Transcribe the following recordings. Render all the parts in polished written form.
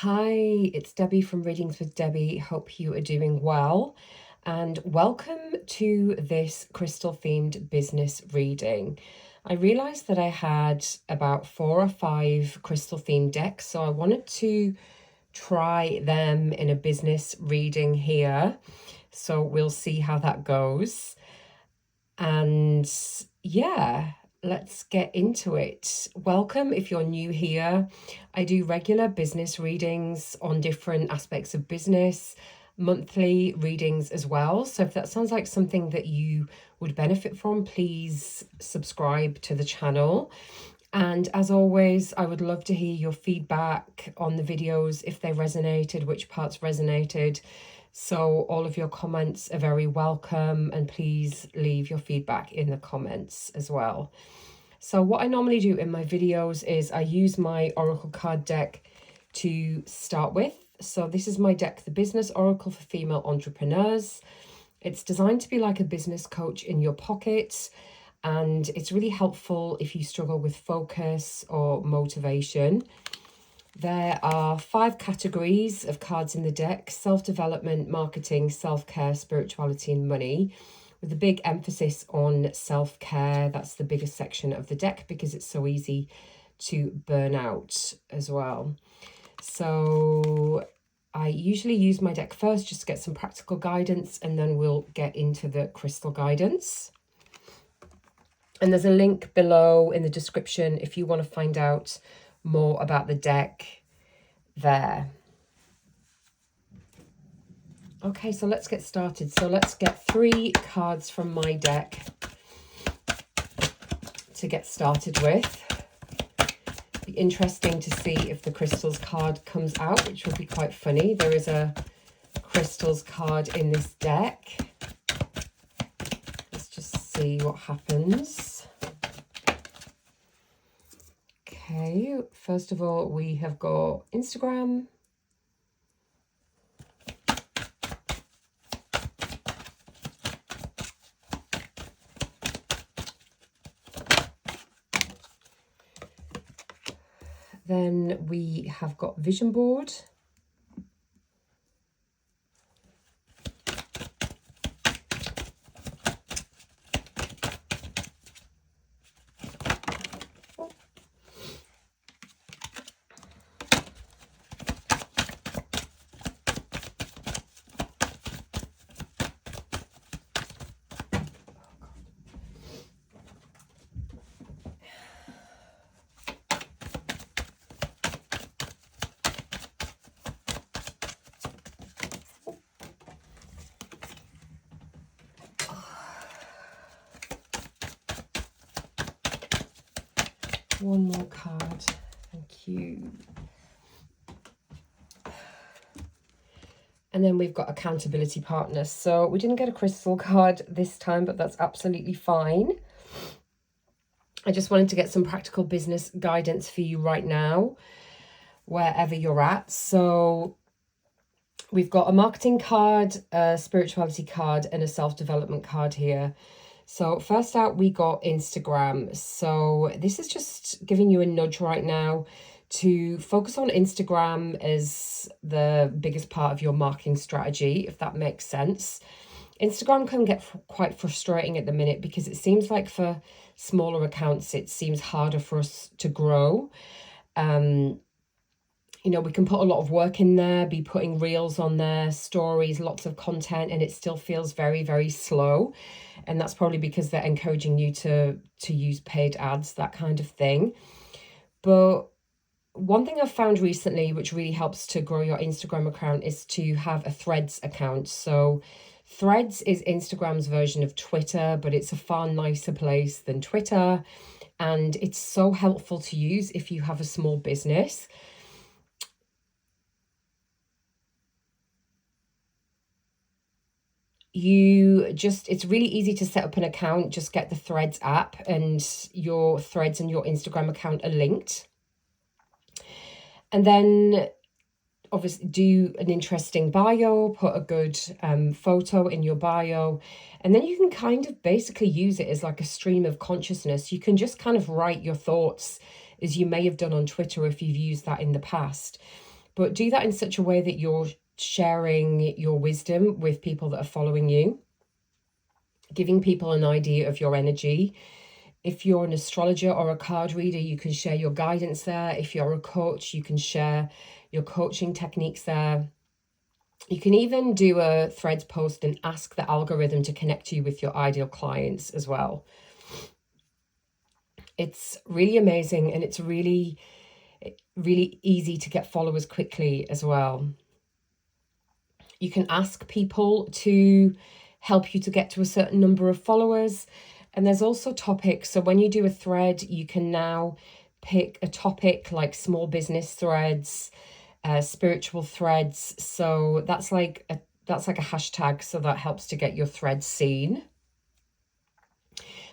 Hi, it's Debbie from Readings with Debbie. Hope you are doing well. And welcome to this crystal themed business reading. I realized that I had about 4 or 5 crystal themed decks, so I wanted to try them in a business reading here. So we'll see how that goes. And yeah, let's get into it. Welcome if you're new here. I do regular business readings on different aspects of business, monthly readings as well. So if that sounds like something that you would benefit from, please subscribe to the channel. And as always, I would love to hear your feedback on the videos, if they resonated, which parts resonated. So all of your comments are very welcome, and please leave your feedback in the comments as well. So what I normally do in my videos is I use my Oracle card deck to start with. So this is my deck, the Business Oracle for Female Entrepreneurs. It's designed to be like a business coach in your pocket, and it's really helpful if you struggle with focus or motivation. There are 5 categories of cards in the deck: self-development, marketing, self-care, spirituality, and money, with a big emphasis on self-care. That's the biggest section of the deck because it's so easy to burn out as well. So I usually use my deck first just to get some practical guidance, and then we'll get into the crystal guidance. And there's a link below in the description if you want to find out more about the deck there. Okay, so let's get started. So let's get 3 cards from my deck to get started with. Be interesting to see if the crystals card comes out, which would be quite funny. There is a crystals card in this deck. Let's just see what happens. Okay, first of all, we have got Instagram. Then we have got vision board. One more card, thank you. And then we've got accountability partners. So we didn't get a crystal card this time, but that's absolutely fine. I just wanted to get some practical business guidance for you right now, wherever you're at. So we've got a marketing card, a spirituality card, and a self-development card here. So first out, we got Instagram. So this is just giving you a nudge right now to focus on Instagram as the biggest part of your marketing strategy, if that makes sense. Instagram can get quite frustrating at the minute because it seems like for smaller accounts, it seems harder for us to grow. You know, we can put a lot of work in there, be putting reels on there, stories, lots of content, and it still feels very, very slow. And that's probably because they're encouraging you to use paid ads, that kind of thing. But one thing I've found recently, which really helps to grow your Instagram account, is to have a Threads account. So Threads is Instagram's version of Twitter, but it's a far nicer place than Twitter. And it's so helpful to use if you have a small business. It's really easy to set up an account. Just get the Threads app, and your Threads and your Instagram account are linked. And then obviously do an interesting bio, put a good photo in your bio, and then you can kind of basically use it as like a stream of consciousness. You can just kind of write your thoughts as you may have done on Twitter if you've used that in the past. but do that in such a way that you're sharing your wisdom with people that are following you, giving people an idea of your energy. If you're an astrologer or a card reader, you can share your guidance there. If you're a coach, you can share your coaching techniques there. You can even do a threads post and ask the algorithm to connect you with your ideal clients as well. It's really amazing, and it's really easy to get followers quickly as well. You can ask people to help you to get to a certain number of followers. And there's also topics. So when you do a thread, you can now pick a topic like small business threads, spiritual threads. So that's like a hashtag. So that helps to get your thread seen.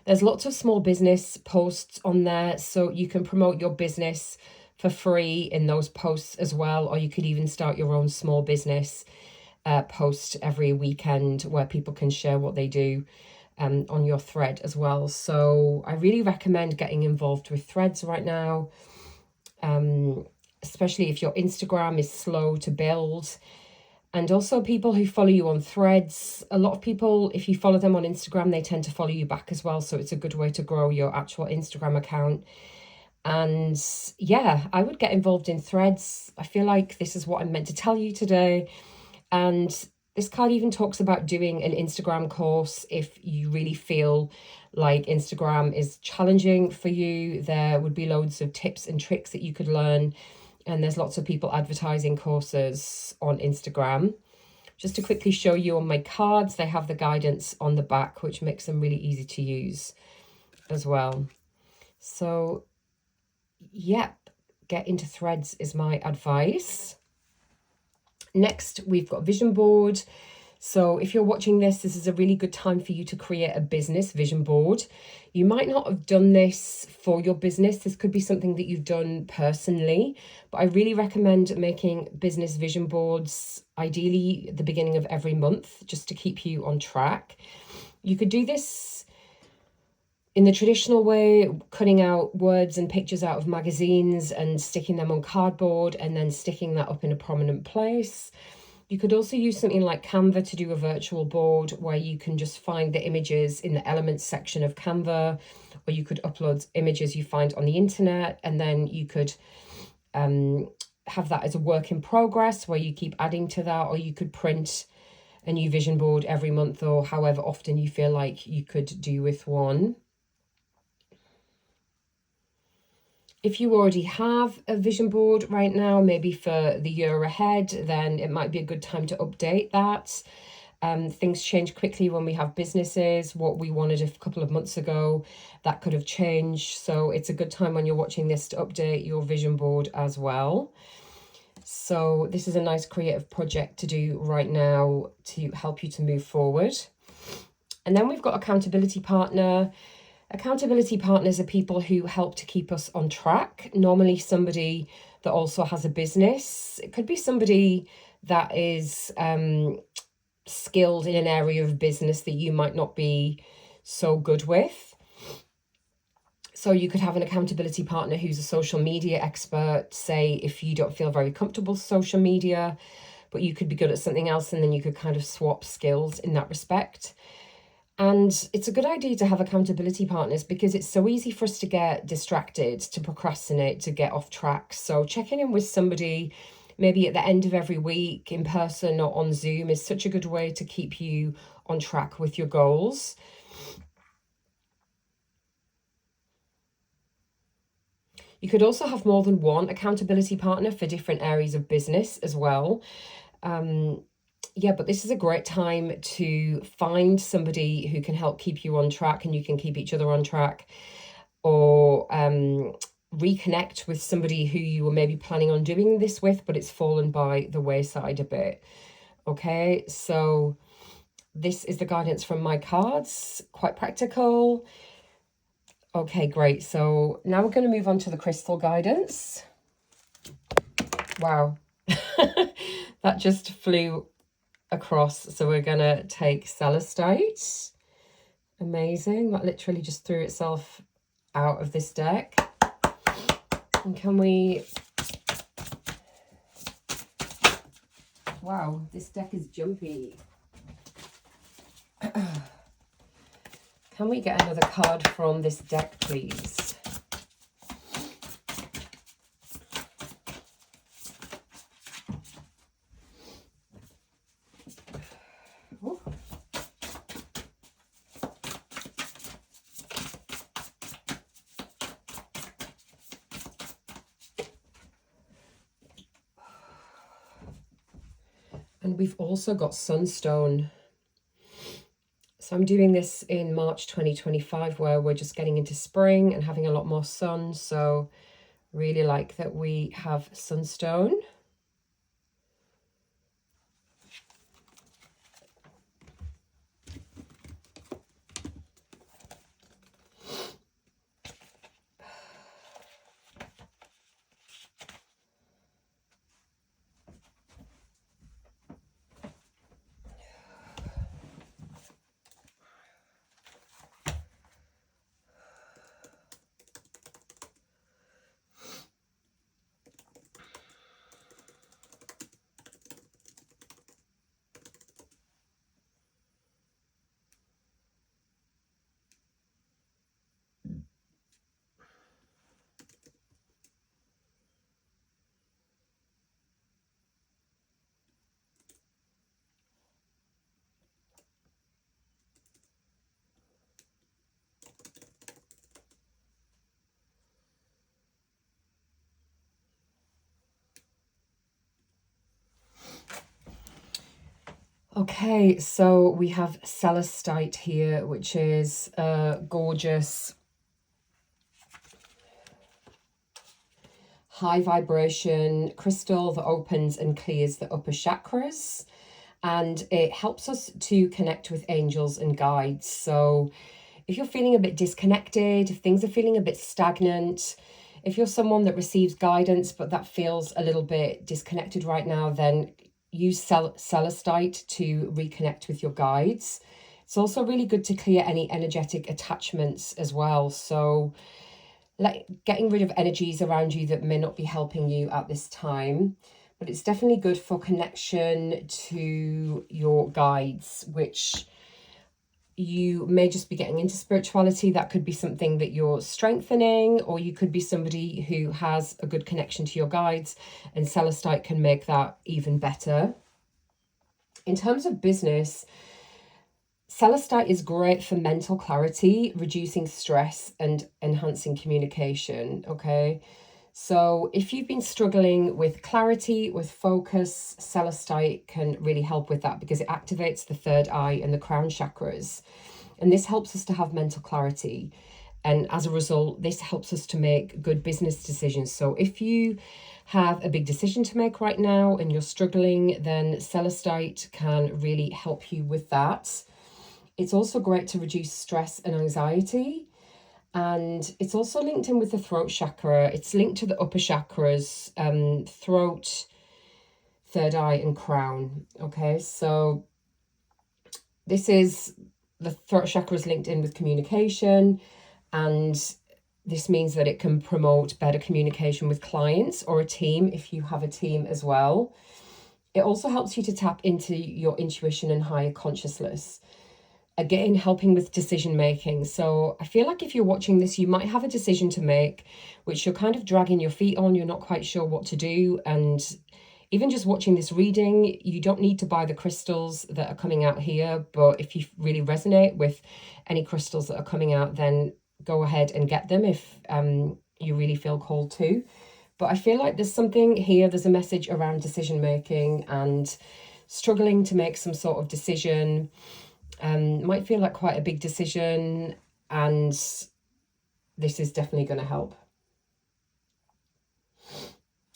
There's lots of small business posts on there. So you can promote your business for free in those posts as well. Or you could even start your own small business post every weekend where people can share what they do on your thread as well. So I really recommend getting involved with threads right now, especially if your Instagram is slow to build. And also people who follow you on threads, a lot of people, if you follow them on Instagram, they tend to follow you back as well. So it's a good way to grow your actual Instagram account. And yeah, I would get involved in threads. I feel like this is what I'm meant to tell you today. And this card even talks about doing an Instagram course if you really feel like Instagram is challenging for you. There would be loads of tips and tricks that you could learn. And there's lots of people advertising courses on Instagram. Just to quickly show you on my cards, they have the guidance on the back, which makes them really easy to use as well. So, yep, get into threads is my advice. Next, we've got vision board. So if you're watching this, this is a really good time for you to create a business vision board. You might not have done this for your business. This could be something that you've done personally, but I really recommend making business vision boards, ideally at the beginning of every month, just to keep you on track. You could do this in the traditional way, cutting out words and pictures out of magazines and sticking them on cardboard and then sticking that up in a prominent place. You could also use something like Canva to do a virtual board where you can just find the images in the elements section of Canva, or you could upload images you find on the internet, and then you could have that as a work in progress where you keep adding to that, or you could print a new vision board every month or however often you feel like you could do with one. If you already have a vision board right now, maybe for the year ahead, then it might be a good time to update that. Things change quickly when we have businesses. What we wanted a couple of months ago, that could have changed. So it's a good time when you're watching this to update your vision board as well. So this is a nice creative project to do right now to help you to move forward. And then we've got accountability partner. Accountability partners are people who help to keep us on track. Normally somebody that also has a business. It could be somebody that is skilled in an area of business that you might not be so good with. So you could have an accountability partner who's a social media expert, say if you don't feel very comfortable with social media, but you could be good at something else, and then you could kind of swap skills in that respect. And it's a good idea to have accountability partners because it's so easy for us to get distracted, to procrastinate, to get off track. So checking in with somebody, maybe at the end of every week in person or on Zoom, is such a good way to keep you on track with your goals. You could also have more than one accountability partner for different areas of business as well. Yeah, but this is a great time to find somebody who can help keep you on track and you can keep each other on track, or reconnect with somebody who you were maybe planning on doing this with, but it's fallen by the wayside a bit. Okay, so this is the guidance from my cards, quite practical. Okay, great. So now we're going to move on to the crystal guidance. Wow, that just flew across. So we're going to take celestite. Amazing. That literally just threw itself out of this deck. And can we Wow, this deck is jumpy. Can we get another card from this deck, please? Ooh. And we've also got Sunstone. So I'm doing this in March 2025, where we're just getting into spring and having a lot more sun. So really like that we have Sunstone. Okay, so we have celestite here, which is a gorgeous high vibration crystal that opens and clears the upper chakras, and it helps us to connect with angels and guides. So if you're feeling a bit disconnected, if things are feeling a bit stagnant, if you're someone that receives guidance but that feels a little bit disconnected right now, then use celestite to reconnect with your guides. It's also really good to clear any energetic attachments as well. So getting rid of energies around you that may not be helping you at this time. But it's definitely good for connection to your guides, which you may just be getting into spirituality. That could be something that you're strengthening, or you could be somebody who has a good connection to your guides, and celestite can make that even better. In terms of business, celestite is great for mental clarity, reducing stress and enhancing communication. Okay, so if you've been struggling with clarity, with focus, celestite can really help with that, because it activates the third eye and the crown chakras. And this helps us to have mental clarity. And as a result, this helps us to make good business decisions. So if you have a big decision to make right now and you're struggling, then celestite can really help you with that. It's also great to reduce stress and anxiety. And it's also linked in with the throat chakra. It's linked to the upper chakras, throat, third eye, and crown. Okay, so this is the throat chakra is linked in with communication, and this means that it can promote better communication with clients or a team if you have a team as well. It also helps you to tap into your intuition and higher consciousness. Again, helping with decision making. So I feel like if you're watching this, you might have a decision to make, which you're kind of dragging your feet on. You're not quite sure what to do. And even just watching this reading, you don't need to buy the crystals that are coming out here. But if you really resonate with any crystals that are coming out, then go ahead and get them if you really feel called to. But I feel like there's something here. There's a message around decision making and struggling to make some sort of decision. Might feel like quite a big decision, and this is definitely going to help.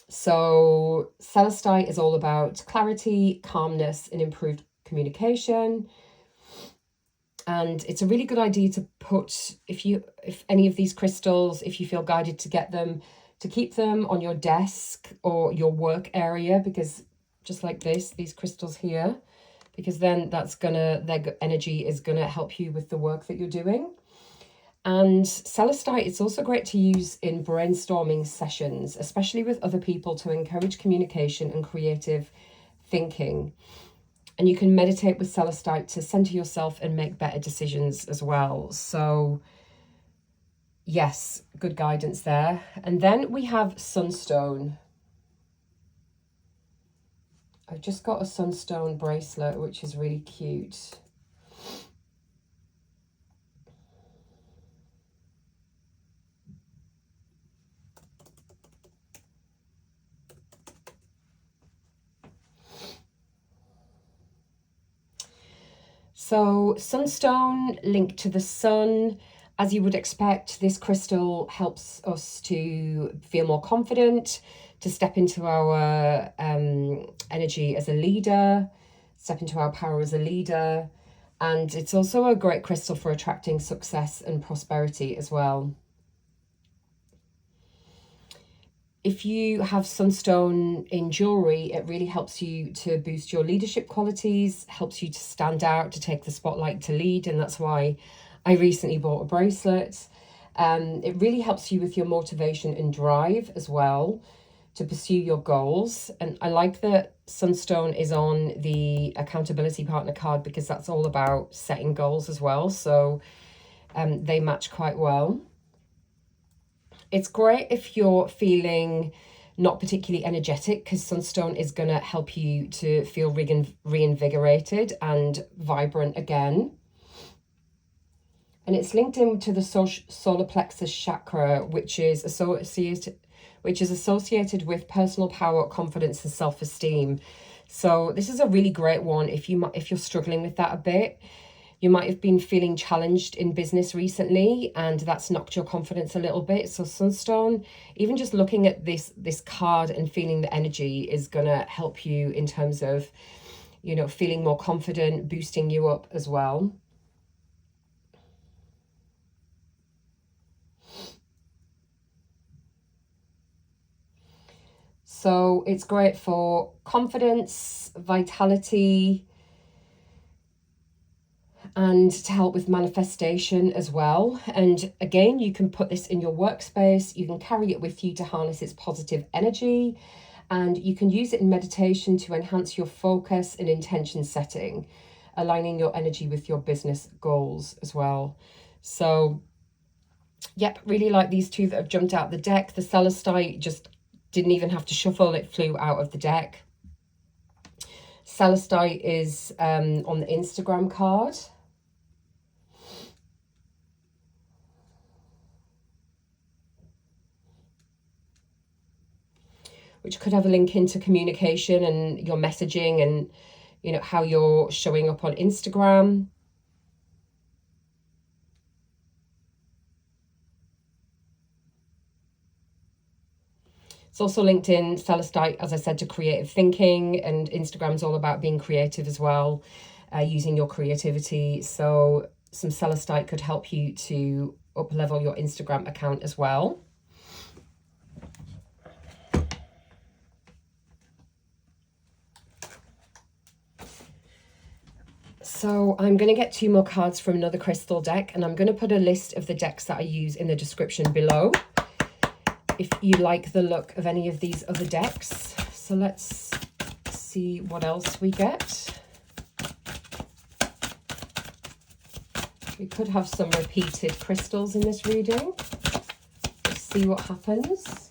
So celestite is all about clarity, calmness, and improved communication. And it's a really good idea to put, if any of these crystals, if you feel guided to get them, to keep them on your desk or your work area, because just like this, these crystals here, because then their energy is gonna help you with the work that you're doing. And celestite, it's also great to use in brainstorming sessions, especially with other people, to encourage communication and creative thinking. And you can meditate with celestite to center yourself and make better decisions as well. So yes, good guidance there. And then we have sunstone. I've just got a sunstone bracelet, which is really cute. So sunstone linked to the sun. As you would expect, this crystal helps us to feel more confident, to step into our energy as a leader, step into our power as a leader. And it's also a great crystal for attracting success and prosperity as well. If you have sunstone in jewelry, it really helps you to boost your leadership qualities, helps you to stand out, to take the spotlight, to lead. And that's why I recently bought a bracelet. It really helps you with your motivation and drive as well to pursue your goals. And I like that sunstone is on the accountability partner card because that's all about setting goals as well. So they match quite well. It's great if you're feeling not particularly energetic, because sunstone is going to help you to feel reinvigorated and vibrant again. And it's linked in to the solar plexus chakra, which is associated with personal power, confidence, and self-esteem. So this is a really great one if you're struggling with that a bit. You might have been feeling challenged in business recently, and that's knocked your confidence a little bit. So sunstone, even just looking at this card and feeling the energy is going to help you in terms of, you know, feeling more confident, boosting you up as well. So it's great for confidence, vitality, and to help with manifestation as well. And again, you can put this in your workspace. You can carry it with you to harness its positive energy. And you can use it in meditation to enhance your focus and intention setting, aligning your energy with your business goals as well. So, yep, really like these two that have jumped out the deck. The celestite just didn't even have to shuffle. It flew out of the deck. Celestite is on the Instagram card. Which could have a link into communication and your messaging and, you know, how you're showing up on Instagram. It's also linked in celestite, as I said, to creative thinking, and Instagram's all about being creative as well, using your creativity. So some celestite could help you to up-level your Instagram account as well. So I'm going to get 2 more cards from another crystal deck, and I'm going to put a list of the decks that I use in the description below if you like the look of any of these other decks. So let's see what else we get. We could have some repeated crystals in this reading. Let's see what happens.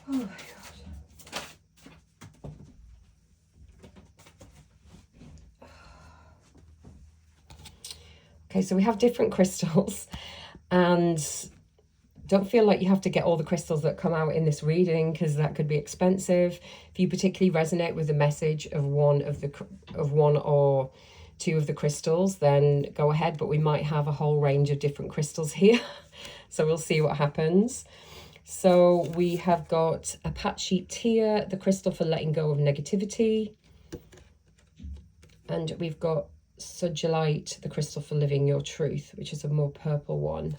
Oh my God. Okay, so we have different crystals, and don't feel like you have to get all the crystals that come out in this reading, because that could be expensive. If you particularly resonate with the message of one or two of the crystals, then go ahead, but we might have a whole range of different crystals here. So we'll see what happens. So we have got Apache Tear, the crystal for letting go of negativity. And we've got Sugilite, the crystal for living your truth, which is a more purple one.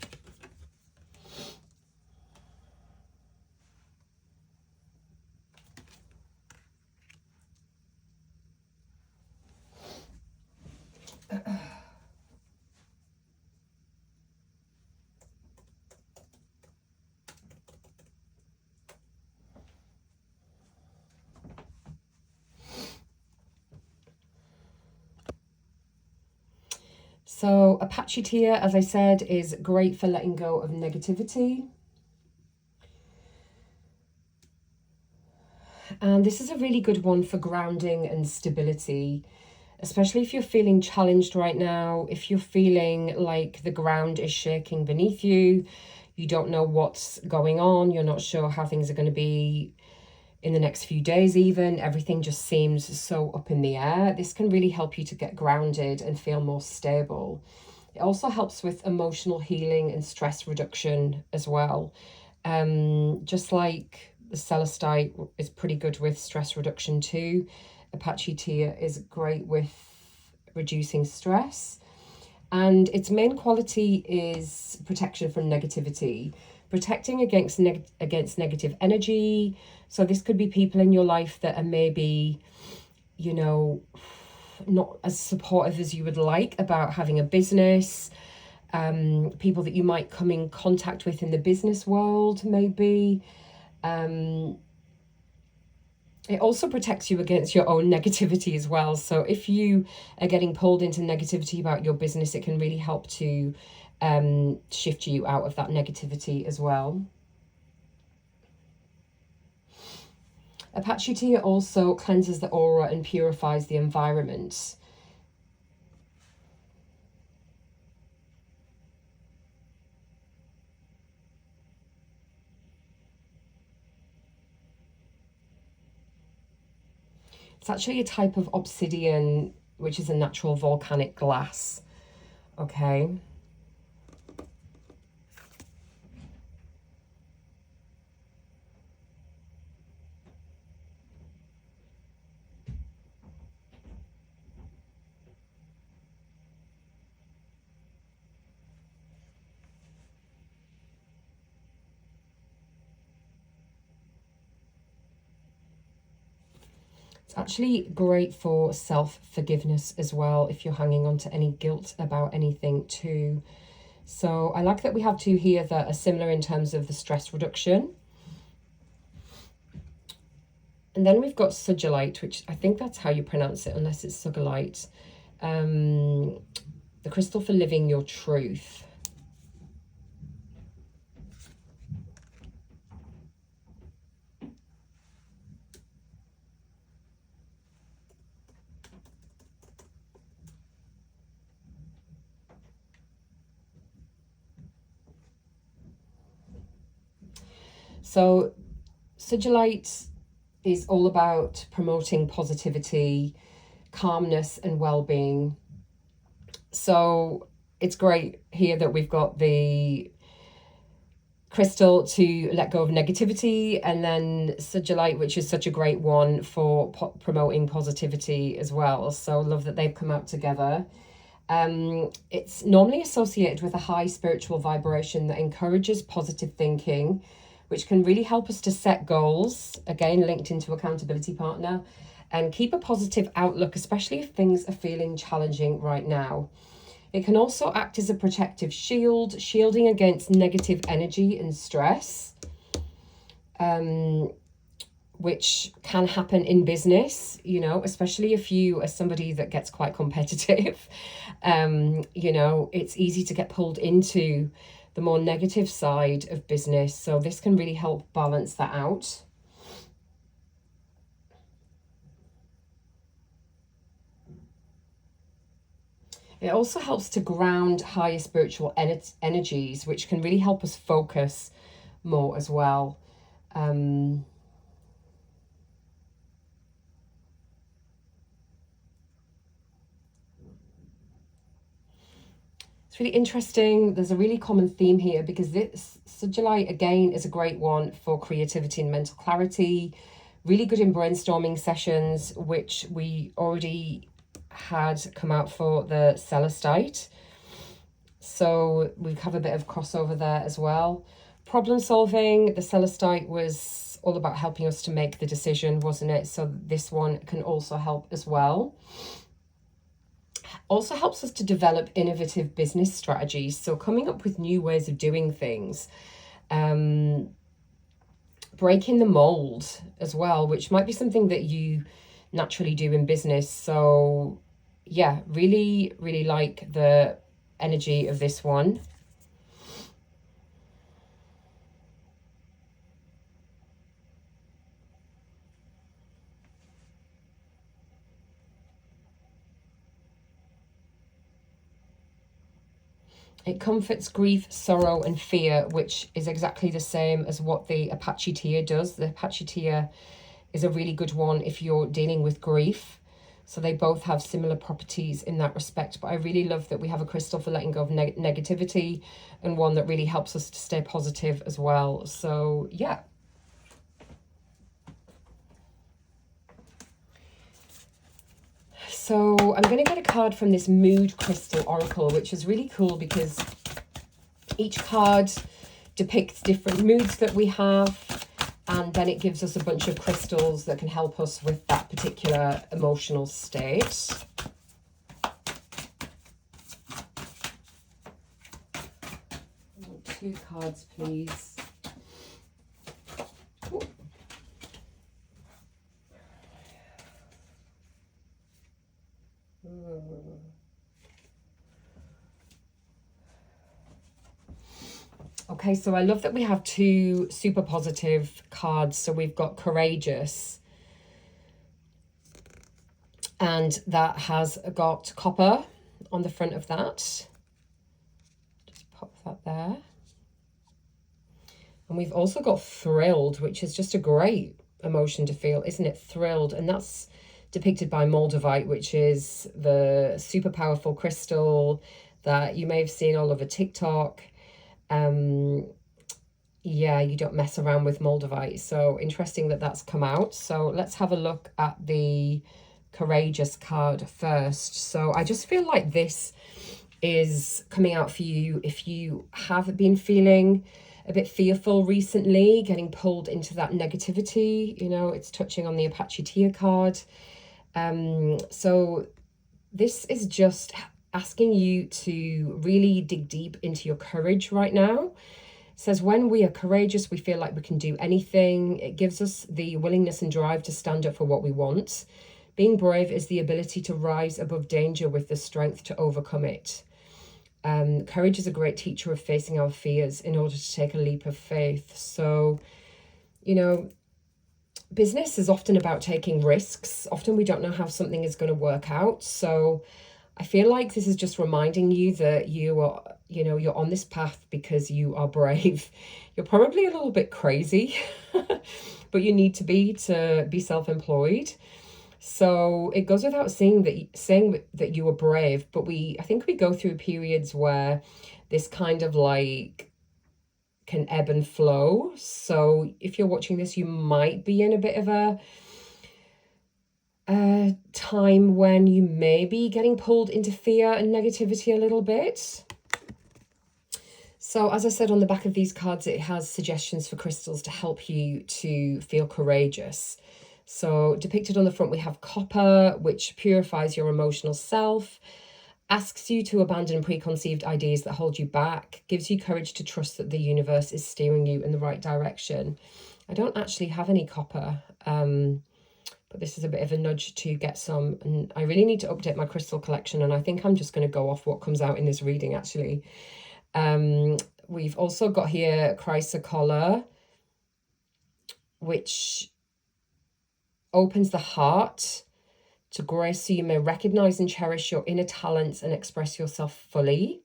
So Apachitiya, as I said, is great for letting go of negativity. And this is a really good one for grounding and stability, especially if you're feeling challenged right now, if you're feeling like the ground is shaking beneath you, you don't know what's going on, you're not sure how things are going to be in the next few days even, everything just seems so up in the air. This can really help you to get grounded and feel more stable. It also helps with emotional healing and stress reduction as well. Just like the celestite is pretty good with stress reduction too, Apachitiya is great with reducing stress. And its main quality is protection from negativity, protecting against negative energy. So this could be people in your life that are maybe, you know, not as supportive as you would like about having a business, people that you might come in contact with in the business world maybe. It also protects you against your own negativity as well. So if you are getting pulled into negativity about your business, it can really help to shift you out of that negativity as well. Apachitiya also cleanses the aura and purifies the environment. It's actually a type of obsidian, which is a natural volcanic glass. Okay. It's actually great for self-forgiveness as well, if you're hanging on to any guilt about anything too. So I like that we have two here that are similar in terms of the stress reduction. And then we've got sugilite, which I think that's how you pronounce it, unless it's sugilite. The crystal for living your truth. So sugilite is all about promoting positivity, calmness and well-being. So it's great here that we've got the crystal to let go of negativity, and then sugilite, which is such a great one for promoting positivity as well. So love that they've come out together. It's normally associated with a high spiritual vibration that encourages positive thinking, which can really help us to set goals, again linked into accountability partner, and keep a positive outlook, especially if things are feeling challenging right now. It can also act as a protective shield, shielding against negative energy and stress, which can happen in business, you know, especially if you are somebody that gets quite competitive. You know, it's easy to get pulled into the more negative side of business. So this can really help balance that out. It also helps to ground higher spiritual energies, which can really help us focus more as well. It's really interesting. There's a really common theme here because this sugilite, again, is a great one for creativity and mental clarity. Really good in brainstorming sessions, which we already had come out for the celestite. So we have a bit of crossover there as well. Problem solving, the celestite was all about helping us to make the decision, wasn't it? So this one can also help as well. Also helps us to develop innovative business strategies. So coming up with new ways of doing things, breaking the mold as well, which might be something that you naturally do in business. So yeah, really, really like the energy of this one. It comforts grief, sorrow, and fear, which is exactly the same as what the Apache Tear does. The Apache Tear is a really good one if you're dealing with grief. So they both have similar properties in that respect. But I really love that we have a crystal for letting go of negativity, and one that really helps us to stay positive as well. So yeah. So I'm going to get a card from this Mood Crystal Oracle, which is really cool because each card depicts different moods that we have, and then it gives us a bunch of crystals that can help us with that particular emotional state. Two cards, please. Ooh. Okay, so I love that we have two super positive cards. So we've got Courageous, and that has got copper on the front of that. Just pop that there. And we've also got Thrilled, which is just a great emotion to feel, isn't it? Thrilled. And that's depicted by Moldavite, which is the super powerful crystal that you may have seen all over TikTok. Yeah, you don't mess around with Moldavite. So interesting that that's come out. So let's have a look at the Courageous card first. So I just feel like this is coming out for you if you have been feeling a bit fearful recently, getting pulled into that negativity. You know, it's touching on the Apache Tear card. So this is just asking you to really dig deep into your courage right now. It says, when we are courageous, we feel like we can do anything. It gives us the willingness and drive to stand up for what we want. Being brave is the ability to rise above danger with the strength to overcome it. Courage is a great teacher of facing our fears in order to take a leap of faith. So, you know, business is often about taking risks. Often we don't know how something is going to work out. So I feel like this is just reminding you that you are, you know, you're on this path because you are brave. You're probably a little bit crazy, but you need to be self-employed. So it goes without saying that you are brave, but I think we go through periods where this kind of like can ebb and flow. So if you're watching this, you might be in a bit of a time when you may be getting pulled into fear and negativity a little bit. So as I said on the back of these cards, it has suggestions for crystals to help you to feel courageous. So depicted on the front, we have copper, which purifies your emotional self, asks you to abandon preconceived ideas that hold you back, gives you courage to trust that the universe is steering you in the right direction. I don't actually have any copper, but this is a bit of a nudge to get some. And I really need to update my crystal collection, and I think I'm just going to go off what comes out in this reading, actually. We've also got here Chrysocolla, which opens the heart to grace so you may recognize and cherish your inner talents and express yourself fully.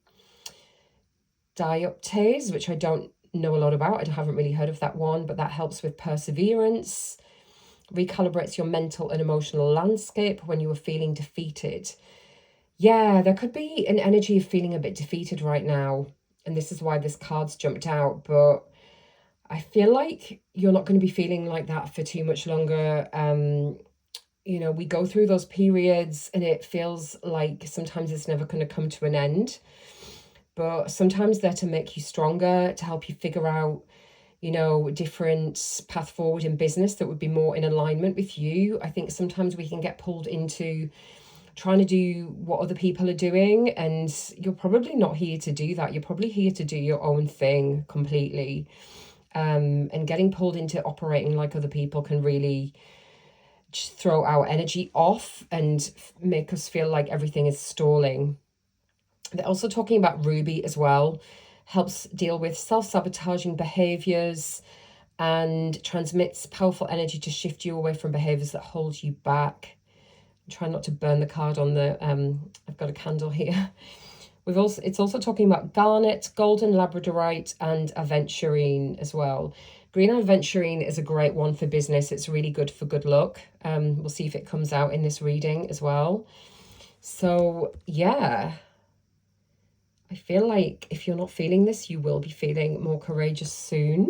Dioptase, which I don't know a lot about. I haven't really heard of that one, but that helps with perseverance. Recalibrates your mental and emotional landscape when you are feeling defeated. Yeah, there could be an energy of feeling a bit defeated right now, and this is why this card's jumped out, but I feel like you're not going to be feeling like that for too much longer. You know, we go through those periods and it feels like sometimes it's never going to come to an end, but sometimes they're to make you stronger, to help you figure out, you know, different path forward in business that would be more in alignment with you. I think sometimes we can get pulled into trying to do what other people are doing, and you're probably not here to do that. You're probably here to do your own thing completely. And getting pulled into operating like other people can really just throw our energy off and make us feel like everything is stalling. They're also talking about ruby as well. Helps deal with self-sabotaging behaviors and transmits powerful energy to shift you away from behaviors that hold you back. Try not to burn the card on the, I've got a candle here. It's also talking about garnet, golden labradorite, and aventurine as well. Green aventurine is a great one for business. It's really good for good luck. We'll see if it comes out in this reading as well. So yeah, I feel like if you're not feeling this, you will be feeling more courageous soon.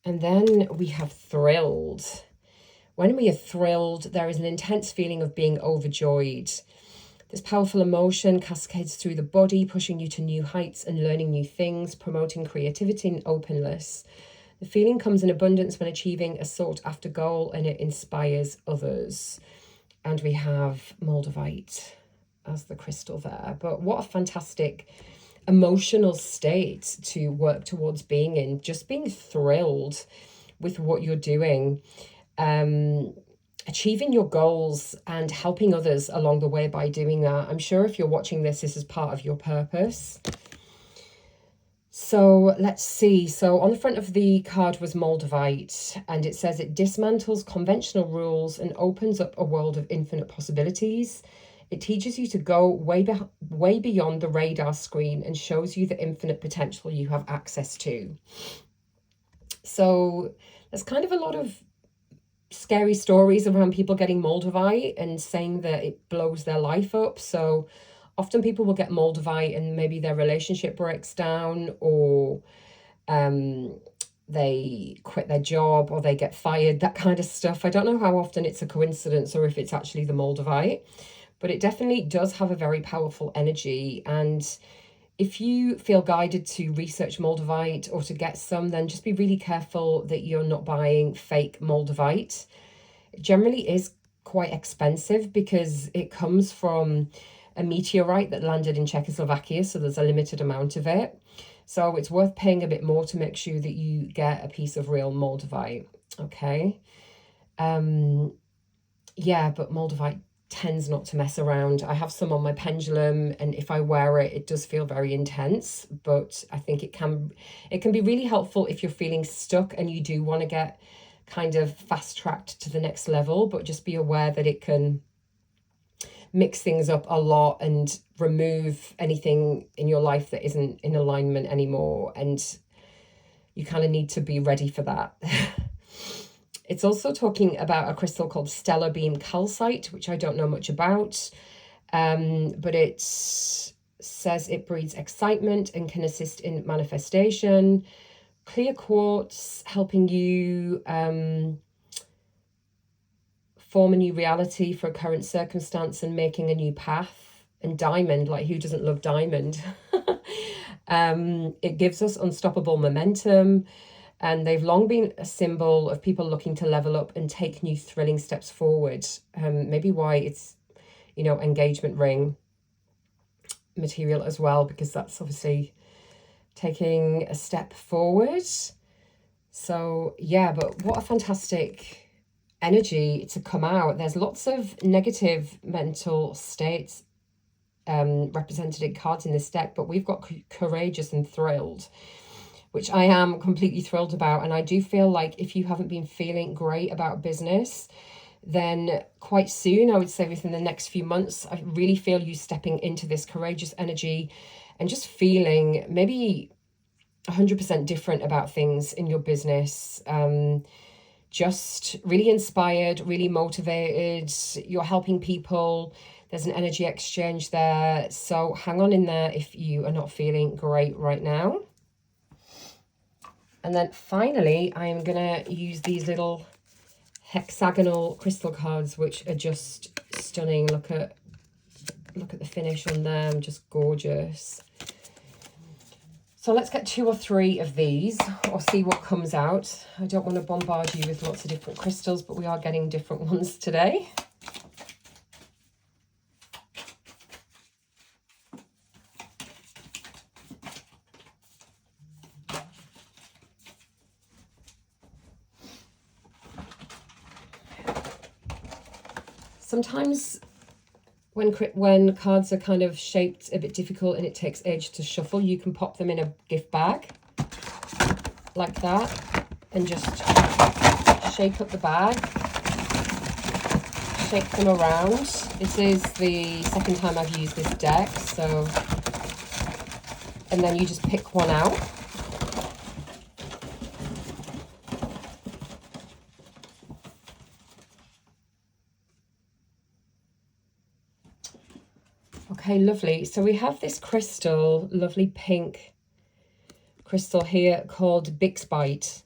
And then we have thrilled. When we are thrilled, there is an intense feeling of being overjoyed. This powerful emotion cascades through the body, pushing you to new heights and learning new things, promoting creativity and openness. The feeling comes in abundance when achieving a sought-after goal, and it inspires others. And we have Moldavite as the crystal there. But what a fantastic emotional state to work towards being in. Just being thrilled with what you're doing. Achieving your goals and helping others along the way by doing that. I'm sure if you're watching this, this is part of your purpose. So let's see. So on the front of the card was Moldavite, and it says it dismantles conventional rules and opens up a world of infinite possibilities. It teaches you to go way beyond the radar screen and shows you the infinite potential you have access to. So there's kind of a lot of scary stories around people getting Moldavite and saying that it blows their life up. So often people will get Moldavite and maybe their relationship breaks down, or they quit their job, or they get fired, that kind of stuff. I don't know how often it's a coincidence or if it's actually the Moldavite, but it definitely does have a very powerful energy. And if you feel guided to research Moldavite or to get some, then just be really careful that you're not buying fake Moldavite. It generally is quite expensive because it comes from a meteorite that landed in Czechoslovakia, so there's a limited amount of it. So it's worth paying a bit more to make sure that you get a piece of real Moldavite, okay? Yeah, but Moldavite tends not to mess around. I have some on my pendulum, and if I wear it, it does feel very intense, but I think it can be really helpful if you're feeling stuck and you do want to get kind of fast-tracked to the next level, but just be aware that it can mix things up a lot and remove anything in your life that isn't in alignment anymore, and you kind of need to be ready for that. It's also talking about a crystal called Stellar Beam Calcite, which I don't know much about, but it says it breeds excitement and can assist in manifestation. Clear quartz, helping you form a new reality for a current circumstance and making a new path. And diamond, like who doesn't love diamond? It gives us unstoppable momentum. And they've long been a symbol of people looking to level up and take new thrilling steps forward. Maybe why it's, engagement ring material as well, because that's obviously taking a step forward. So yeah, but what a fantastic energy to come out. There's lots of negative mental states represented in cards in this deck, but we've got courageous and thrilled, which I am completely thrilled about. And I do feel like if you haven't been feeling great about business, then quite soon, I would say within the next few months, I really feel you stepping into this courageous energy and just feeling maybe 100% different about things in your business. Just really inspired, really motivated. You're helping people. There's an energy exchange there. So hang on in there if you are not feeling great right now. And then finally, I'm going to use these little hexagonal crystal cards, which are just stunning. Look at the finish on them, just gorgeous. So let's get 2 or 3 of these, or see what comes out. I don't want to bombard you with lots of different crystals, but we are getting different ones today. Sometimes when cards are kind of shaped a bit difficult and it takes age to shuffle, you can pop them in a gift bag like that and just shake up the bag, shake them around. This is the second time I've used this deck, so, and then you just pick one out. Okay, lovely. So we have this crystal, lovely pink crystal here called Bixbite.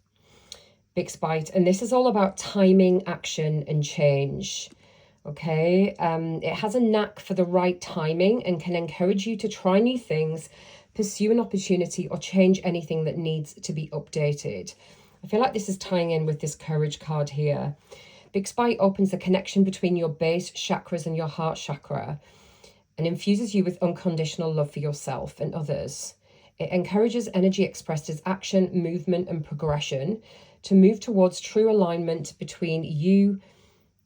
Bixbite, and this is all about timing, action, and change. Okay, it has a knack for the right timing and can encourage you to try new things, pursue an opportunity, or change anything that needs to be updated. I feel like this is tying in with this courage card here. Bixbite opens the connection between your base chakras and your heart chakra and infuses you with unconditional love for yourself and others. It encourages energy expressed as action, movement, and progression to move towards true alignment between you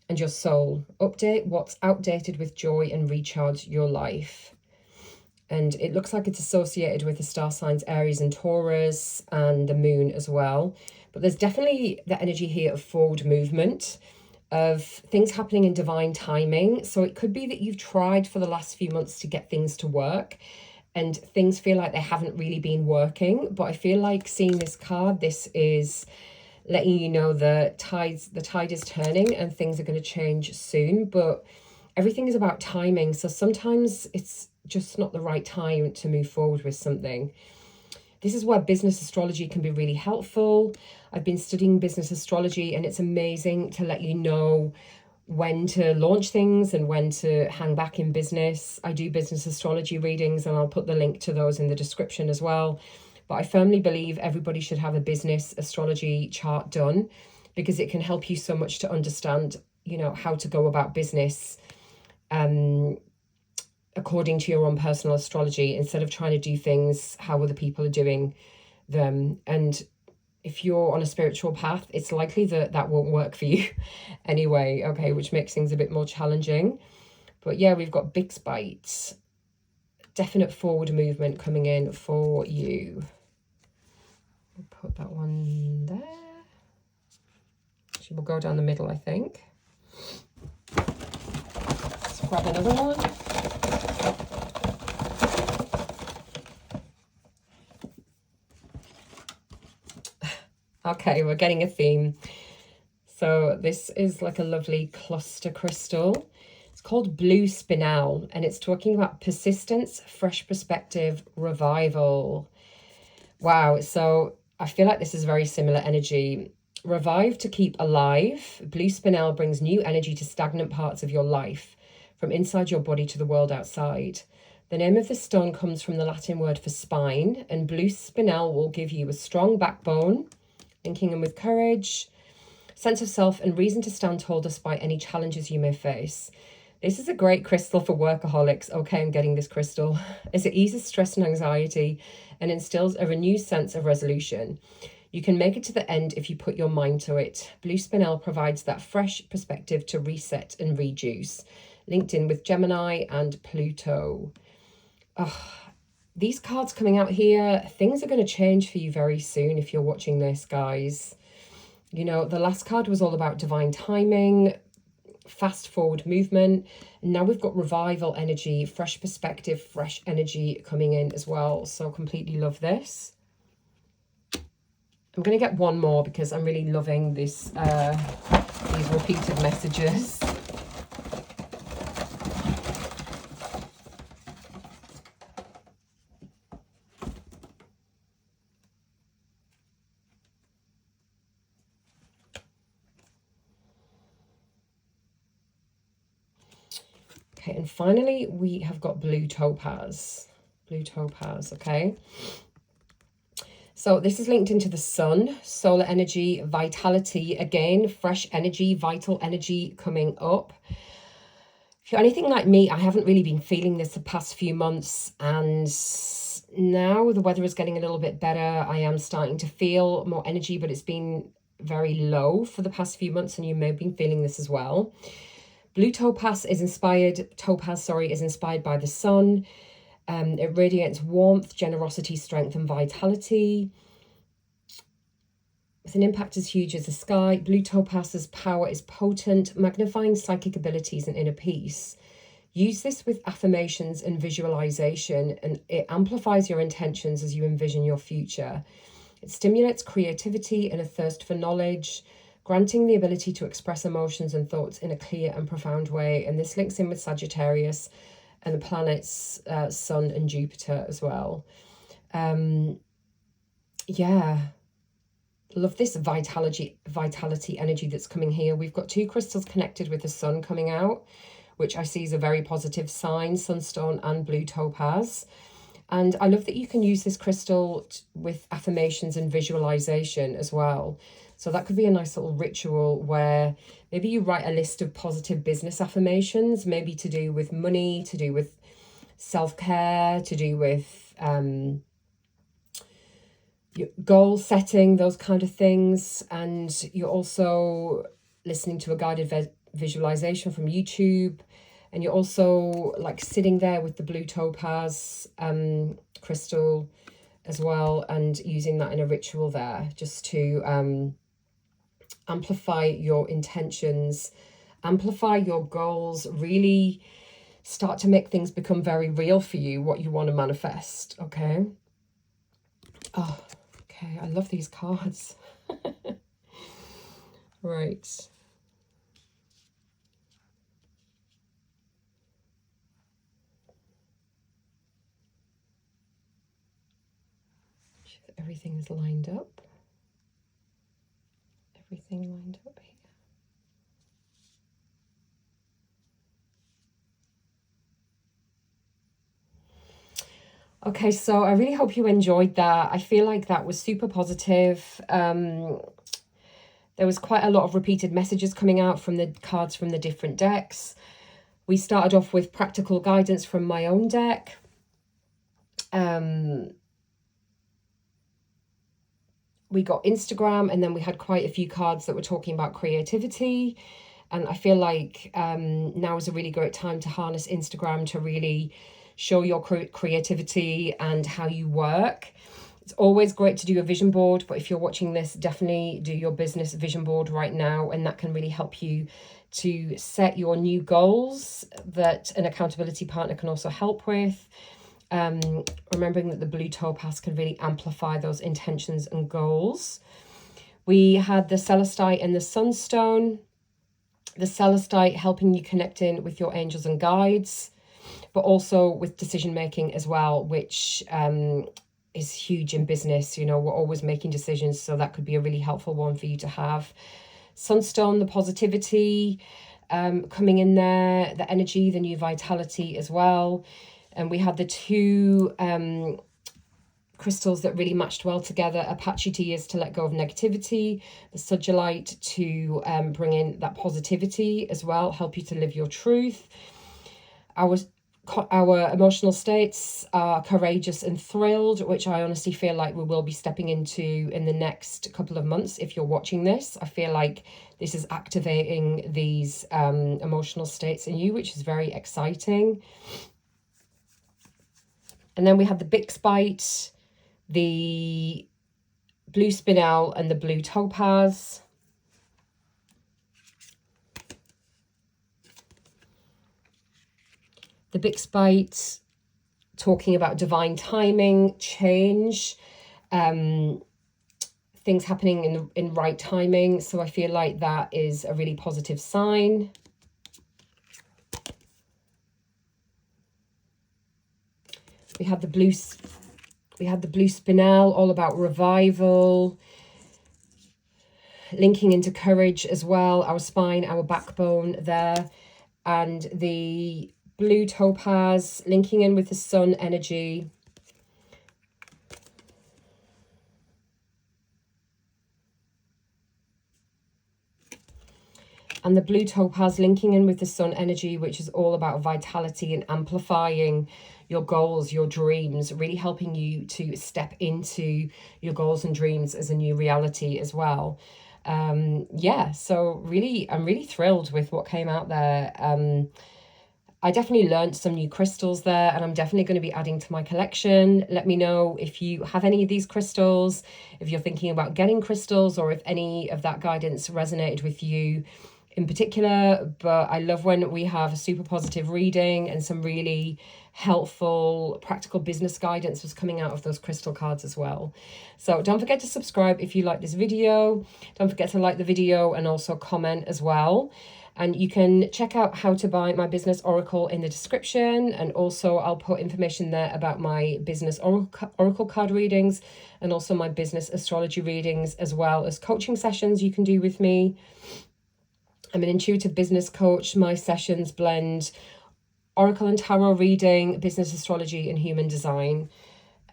and your soul. Update what's outdated with joy and recharge your life. And it looks like it's associated with the star signs Aries and Taurus and the moon as well. But there's definitely the energy here of forward movement, of things happening in divine timing. So it could be that you've tried for the last few months to get things to work and things feel like they haven't really been working. But I feel like seeing this card, this is letting you know the tide is turning and things are going to change soon. But everything is about timing. So sometimes it's just not the right time to move forward with something. This is where business astrology can be really helpful. I've been studying business astrology and it's amazing to let you know when to launch things and when to hang back in business. I do business astrology readings and I'll put the link to those in the description as well. But I firmly believe everybody should have a business astrology chart done because it can help you so much to understand, you know, how to go about business according to your own personal astrology instead of trying to do things how other people are doing them. And if you're on a spiritual path, it's likely that that won't work for you anyway, okay, which makes things a bit more challenging. But yeah, we've got Bixbite, definite forward movement coming in for you. We'll put that one there. Actually, we'll go down the middle, I think. Let's grab another one. Okay, we're getting a theme. So this is like a lovely cluster crystal. It's called Blue Spinel, and it's talking about persistence, fresh perspective, revival. Wow, so I feel like this is very similar energy. Revive to keep alive. Blue Spinel brings new energy to stagnant parts of your life, from inside your body to the world outside. The name of the stone comes from the Latin word for spine, and Blue Spinel will give you a strong backbone, linking in with courage, sense of self, and reason to stand tall despite any challenges you may face. This is a great crystal for workaholics. Okay, I'm getting this crystal, as it eases stress and anxiety and instills a renewed sense of resolution. You can make it to the end if you put your mind to it. Blue Spinel provides that fresh perspective to reset and rejuice. Linked in with Gemini and Pluto. These cards coming out here, things are going to change for you very soon if you're watching this, guys. You know, the last card was all about divine timing, fast forward movement. And now we've got revival energy, fresh perspective, fresh energy coming in as well. So completely love this. I'm going to get one more because I'm really loving this, these repeated messages. Okay, and finally, we have got blue topaz. Blue topaz, okay? So this is linked into the sun, solar energy, vitality. Again, fresh energy, vital energy coming up. If you're anything like me, I haven't really been feeling this the past few months. And now the weather is getting a little bit better. I am starting to feel more energy, but it's been very low for the past few months. And you may have been feeling this as well. Blue topaz is inspired by the sun. It radiates warmth, generosity, strength, and vitality. With an impact as huge as the sky, blue topaz's power is potent, magnifying psychic abilities and inner peace. Use this with affirmations and visualization, and it amplifies your intentions as you envision your future. It stimulates creativity and a thirst for knowledge, granting the ability to express emotions and thoughts in a clear and profound way. And this links in with Sagittarius and the planets Sun and Jupiter as well. Yeah, love this vitality energy that's coming here. We've got 2 crystals connected with the sun coming out, which I see as a very positive sign, sunstone and blue topaz. And I love that you can use this crystal with affirmations and visualization as well. So that could be a nice little ritual where maybe you write a list of positive business affirmations, maybe to do with money, to do with self-care, to do with goal setting, those kind of things. And you're also listening to a guided visualization from YouTube. And you're also like sitting there with the blue topaz crystal as well, and using that in a ritual there, just to amplify your intentions, amplify your goals, really start to make things become very real for you, what you want to manifest. Okay. Oh, okay. I love these cards. Right. Everything is lined up. Everything lined up here. Okay, so I really hope you enjoyed that. I feel like that was super positive. There was quite a lot of repeated messages coming out from the cards from the different decks. We started off with practical guidance from my own deck. We got Instagram, and then we had quite a few cards that were talking about creativity. And I feel like now is a really great time to harness Instagram to really show your creativity and how you work. It's always great to do a vision board, but if you're watching this, definitely do your business vision board right now, and that can really help you to set your new goals that an accountability partner can also help with. Remembering that the blue topaz can really amplify those intentions and goals. We had the celestite and the sunstone. The celestite helping you connect in with your angels and guides, but also with decision making as well, which is huge in business. You know, we're always making decisions, so that could be a really helpful one for you to have. Sunstone, the positivity coming in there, the energy, the new vitality as well. And we had the 2 crystals that really matched well together. Apache is to let go of negativity. The Sugilite to bring in that positivity as well, help you to live your truth. Our emotional states are courageous and thrilled, which I honestly feel like we will be stepping into in the next couple of months. If you're watching this, I feel like this is activating these emotional states in you, which is very exciting. And then we have the Bixbite, the blue spinel, and the blue topaz. The Bixbite talking about divine timing, change, things happening in right timing. So I feel like that is a really positive sign. We had the blue spinel, all about revival, linking into courage as well, our spine, our backbone there. And the blue topaz linking in with the sun energy. And the blue topaz linking in with the sun energy, which is all about vitality and amplifying your goals, your dreams, really helping you to step into your goals and dreams as a new reality as well. Yeah, so really, I'm really thrilled with what came out there. I definitely learned some new crystals there, and I'm definitely going to be adding to my collection. Let me know if you have any of these crystals, if you're thinking about getting crystals, or if any of that guidance resonated with you in particular. But I love when we have a super positive reading, and some really helpful practical business guidance was coming out of those crystal cards as well. So don't forget to subscribe if you like this video. Don't forget to like the video and also comment as well. And you can check out how to buy my business oracle in the description, and also I'll put information there about my business oracle card readings, and also my business astrology readings, as well as coaching sessions you can do with me. I'm an intuitive business coach. My sessions blend oracle and tarot reading, business astrology, and human design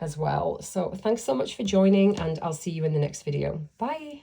as well. So thanks so much for joining, and I'll see you in the next video. Bye.